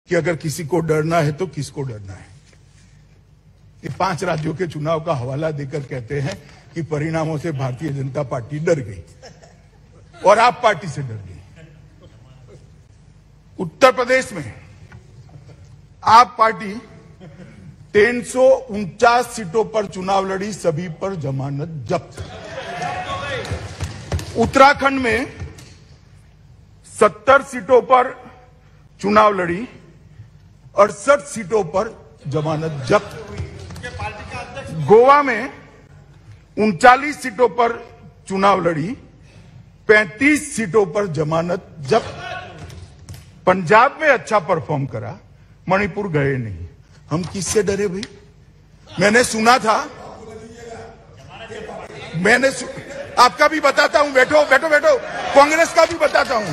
कि अगर किसी को डरना है तो किसको डरना है। ये 5 राज्यों के चुनाव का हवाला देकर कहते हैं कि परिणामों से भारतीय जनता पार्टी डर गई और आप पार्टी से डर गई। उत्तर प्रदेश में आप पार्टी 349 सीटों पर चुनाव लड़ी, सभी पर जमानत जब्त। उत्तराखंड में 70 सीटों पर चुनाव लड़ी, 68 सीटों पर जमानत जब्त। गोवा में 39 सीटों पर चुनाव लड़ी, 35 सीटों पर जमानत जब्त। पंजाब में अच्छा परफॉर्म करा, मणिपुर गए नहीं। हम किससे डरे भाई? मैंने सुना था, आपका भी बताता हूं, बैठो बैठो बैठो, कांग्रेस का भी बताता हूं।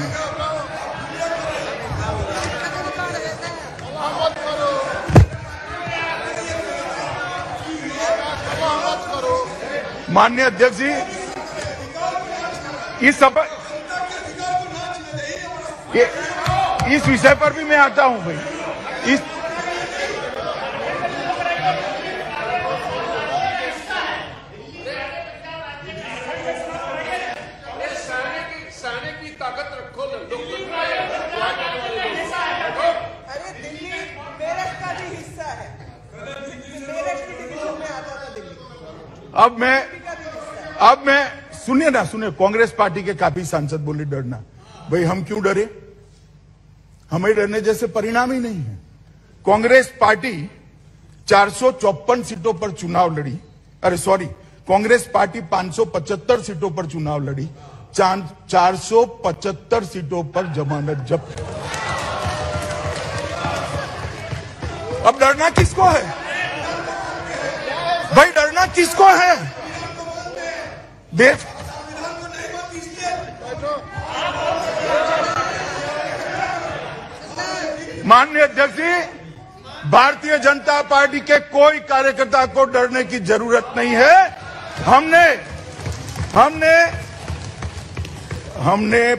माननीय अध्यक्ष जी, इस विषय पर भी मैं आता हूं भाई। की ताकत रखो ना, अरे दिल्ली मेरठ का भी हिस्सा है, मेरठ की डिवीजन में आता था दिल्ली। अब मैं सुनिए ना, सुनिए, कांग्रेस पार्टी के काफी सांसद बोले डरना। भाई हम क्यों डरे? हमें डरने जैसे परिणाम ही नहीं है। कांग्रेस पार्टी 454 सीटों पर चुनाव लड़ी, कांग्रेस पार्टी 575 सीटों पर चुनाव लड़ी, 475 सीटों पर जमानत जब्त। अब डरना किसको है भाई? डरना किसको है? देश माननीय अध्यक्ष जी, भारतीय जनता पार्टी के कोई कार्यकर्ता को डरने की जरूरत नहीं है। हमने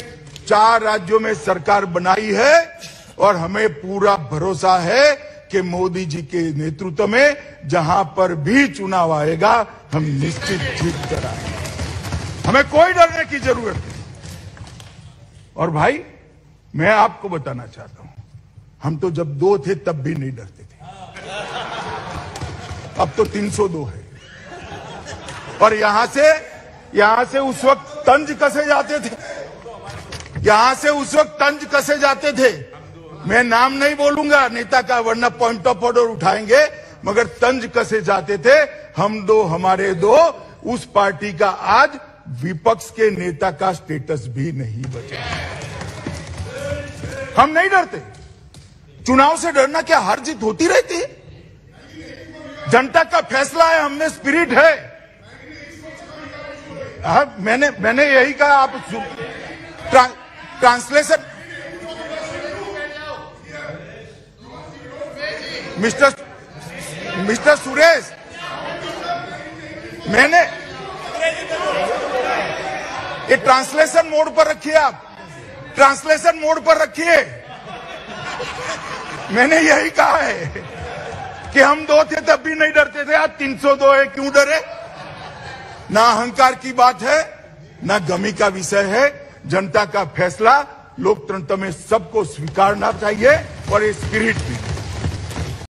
4 राज्यों में सरकार बनाई है और हमें पूरा भरोसा है कि मोदी जी के नेतृत्व में जहां पर भी चुनाव आएगा हम निश्चित जीत कराएंगे। हमें कोई डरने की जरूरत नहीं। और भाई मैं आपको बताना चाहता हूं, हम तो जब 2 थे तब भी नहीं डरते थे, अब तो 302 है। और यहां से उस वक्त तंज कसे जाते थे, मैं नाम नहीं बोलूंगा नेता का, वरना पॉइंट ऑफ ऑर्डर उठाएंगे, मगर तंज कसे जाते थे। हमारे दो उस पार्टी का आज विपक्ष के नेता का स्टेटस भी नहीं बचा। हम नहीं डरते। चुनाव से डरना क्या हार जीत होती रहती है? जनता का फैसला है, हमने स्पिरिट है। मैंने यही कहा। आप ट्रांसलेशन मिस्टर सुरेश, मैंने ये ट्रांसलेशन मोड पर रखिए, आप ट्रांसलेशन मोड पर रखिए। मैंने यही कहा है कि हम 2 थे तब भी नहीं डरते थे, आज 302 है, क्यों डरे? ना अहंकार की बात है, ना गमी का विषय है। जनता का फैसला लोकतंत्र में सबको स्वीकारना चाहिए और ये स्पिरिट भी।